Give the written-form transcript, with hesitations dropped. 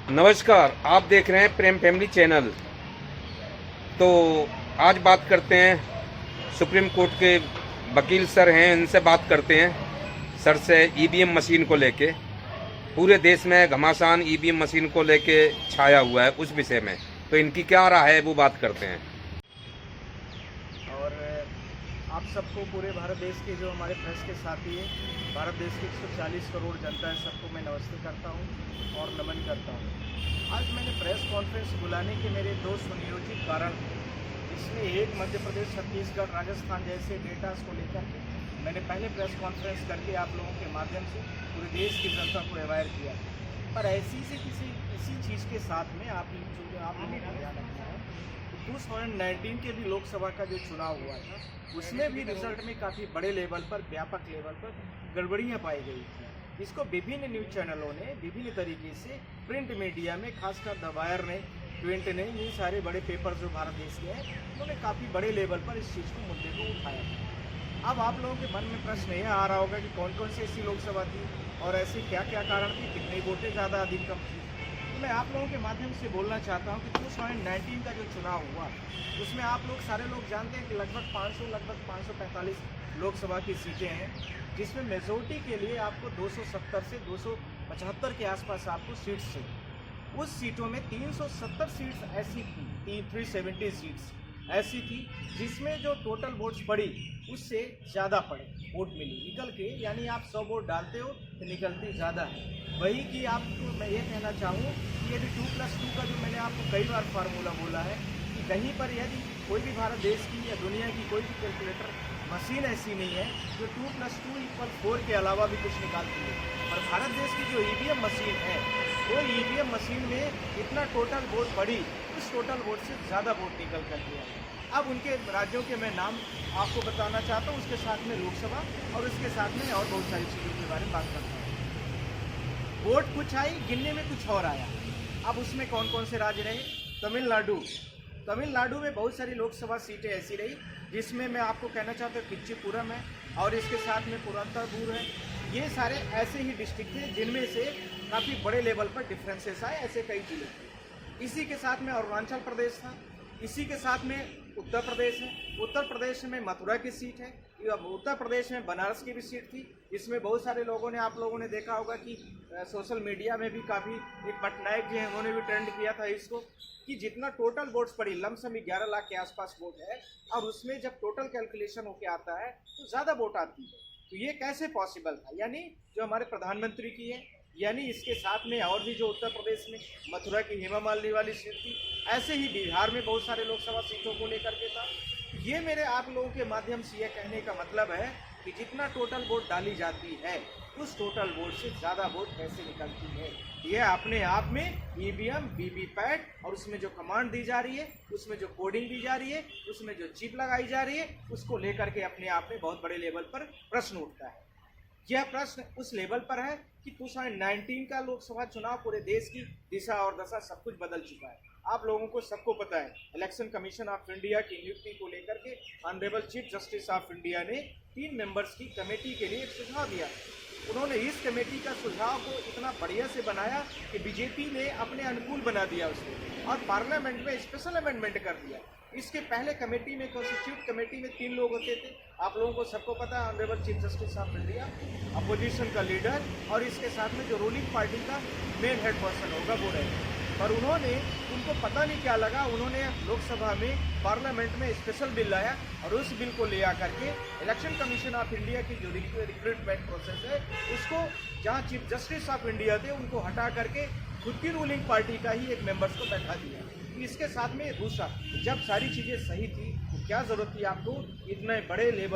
नमस्कार, आप देख रहे हैं प्रेम फैमिली चैनल। तो आज बात करते हैं सुप्रीम कोर्ट के वकील सर हैं, इनसे बात करते हैं सर से ईवीएम मशीन को लेके। पूरे देश में घमासान ईवीएम मशीन को लेके छाया हुआ है, उस विषय में तो इनकी क्या राय है वो बात करते हैं। और आप सबको, पूरे भारत देश के जो हमारे प्रेस के साथी हैं, भारत देश की 140 करोड़ जनता है, सबको मैं नमस्ते करता हूं और नमन करता हूं। आज मैंने प्रेस कॉन्फ्रेंस बुलाने के मेरे दो सुनियोजित कारण थे। इसमें एक, मध्य प्रदेश, छत्तीसगढ़, राजस्थान जैसे डेटास को लेकर के मैंने पहले प्रेस कॉन्फ्रेंस करके आप लोगों के माध्यम से पूरे देश की जनता को अवेयर किया। पर इसी चीज़ के साथ में आप लोगों को ध्यान रखना है, 2019 के भी लोकसभा का जो चुनाव हुआ था, उसमें भी रिजल्ट में काफ़ी बड़े लेवल पर, व्यापक लेवल पर गड़बड़ियाँ पाई गई थी। इसको विभिन्न न्यूज़ चैनलों ने विभिन्न तरीके से, प्रिंट मीडिया में, खासकर द वायर ने, ट्विंट ने, ये सारे बड़े पेपर जो भारत देश के हैं, उन्होंने काफ़ी बड़े लेवल पर इस चीज़ को, मुद्दे को उठाया था। अब आप लोगों के मन में प्रश्न यह आ रहा होगा कि कौन कौन सी ऐसी लोकसभा थी और ऐसी क्या क्या कारण थी, कितनी वोटें ज़्यादा अधिक कम थी। तो मैं आप लोगों के माध्यम से बोलना चाहता हूं कि 2019 का जो चुनाव हुआ, उसमें आप लोग, सारे लोग जानते हैं कि लगभग 545 लोकसभा की सीटें हैं, जिसमें मेजोरिटी के लिए आपको 270 से 275 के आसपास आपको सीट्स चाहिए। उस सीटों में 370 सीट्स ऐसी थी, 370 सीट्स ऐसी थी जिसमें जो टोटल वोट्स पड़ी उससे ज़्यादा पड़े वोट मिली निकल के, यानी आप 100 वोट डालते हो तो निकलती ज़्यादा है। वही कि आपको मैं ये कहना चाहूँ कि यदि 2+2 का जो मैंने आपको कई बार फार्मूला बोला है कि कहीं पर यदि कोई भी भारत देश की या दुनिया की कोई भी कैलकुलेटर मशीन ऐसी नहीं है जो 2+2 = 4 के अलावा भी कुछ निकालती है। और भारत देश की जो ईवीएम मशीन है, वो ईवीएम मशीन में इतना टोटल वोट पड़ी, उस टोटल वोट से ज़्यादा वोट निकल कर के आए। अब उनके राज्यों के मैं नाम आपको बताना चाहता हूँ, उसके साथ में लोकसभा और उसके साथ में और बहुत सारी चीज़ों के बारे में बात करता हूँ। वोट कुछ आई, गिनने में कुछ और आया। अब उसमें कौन कौन से राज्य रहे? तमिलनाडु में बहुत सारी लोकसभा सीटें ऐसी रही जिसमें मैं आपको कहना चाहता हूँ पिच्चीपुरम है और इसके साथ में पुरंदरपुर है। ये सारे ऐसे ही डिस्ट्रिक्ट थे जिनमें से काफ़ी बड़े लेवल पर डिफरेंसेस आए, ऐसे कई जिले थे। इसी के साथ में अरुणाचल प्रदेश था, इसी के साथ में उत्तर प्रदेश है। उत्तर प्रदेश में मथुरा की सीट है, उत्तर प्रदेश में बनारस की भी सीट थी, जिसमें बहुत सारे लोगों ने, आप लोगों ने देखा होगा कि सोशल मीडिया में भी काफ़ी, एक पटनायक जी हैं, उन्होंने भी ट्रेंड किया था इसको कि जितना टोटल वोट्स पड़ी, लमसम 11 लाख के आसपास वोट है, और उसमें जब टोटल कैलकुलेशन होके आता है तो ज़्यादा वोट आती है। तो ये कैसे पॉसिबल था? यानी जो हमारे प्रधानमंत्री की है, यानी इसके साथ में और भी जो उत्तर प्रदेश में मथुरा की हेमा मालिनी वाली सीट थी, ऐसे ही बिहार में बहुत सारे लोकसभा सीटों को लेकर के था। ये मेरे आप लोगों के माध्यम से ये कहने का मतलब है कि जितना टोटल वोट डाली जाती है, उस टोटल वोट से ज़्यादा वोट कैसे निकलती है, ये अपने आप में ईवीएम, वीवीपैट और उसमें जो कमांड दी जा रही है, उसमें जो कोडिंग दी जा रही है, उसमें जो चिप लगाई जा रही है, उसको लेकर के अपने आप में बहुत बड़े लेवल पर प्रश्न उठता है। यह प्रश्न उस लेवल पर है कि 2019 का लोकसभा चुनाव पूरे देश की दिशा और दशा सब कुछ बदल चुका है। आप लोगों को सबको पता है, इलेक्शन कमीशन ऑफ इंडिया की नियुक्ति को लेकर के honourable chief justice of India ने 3 मेंबर्स की कमेटी के लिए एक सुझाव दिया। उन्होंने इस कमेटी का सुझाव को इतना बढ़िया से बनाया कि बीजेपी ने अपने अनुकूल बना दिया उसको, और पार्लियामेंट में स्पेशल अमेंडमेंट कर दिया। इसके पहले कमेटी में, कॉन्स्टिट्यूट कमेटी में 3 लोग होते थे, आप लोगों को सबको पता है, honourable chief justice of India, opposition का लीडर और इसके साथ में जो रूलिंग पार्टी का मेन हेड पर्सन होगा वो रहेगा। पर उनको पता नहीं क्या लगा, उन्होंने लोकसभा में, पार्लियामेंट में स्पेशल बिल लाया और उस बिल को ले आकर के इलेक्शन कमीशन ऑफ इंडिया की जो रिक्रूटमेंट प्रोसेस है, उसको, जहाँ चीफ जस्टिस ऑफ इंडिया थे, उनको हटा करके खुद की रूलिंग पार्टी का ही एक मेंबर्स को बैठा दिया। इसके साथ में दूसरा, जब सारी चीज़ें सही थी तो क्या ज़रूरत थी आपको इतने बड़े लेवल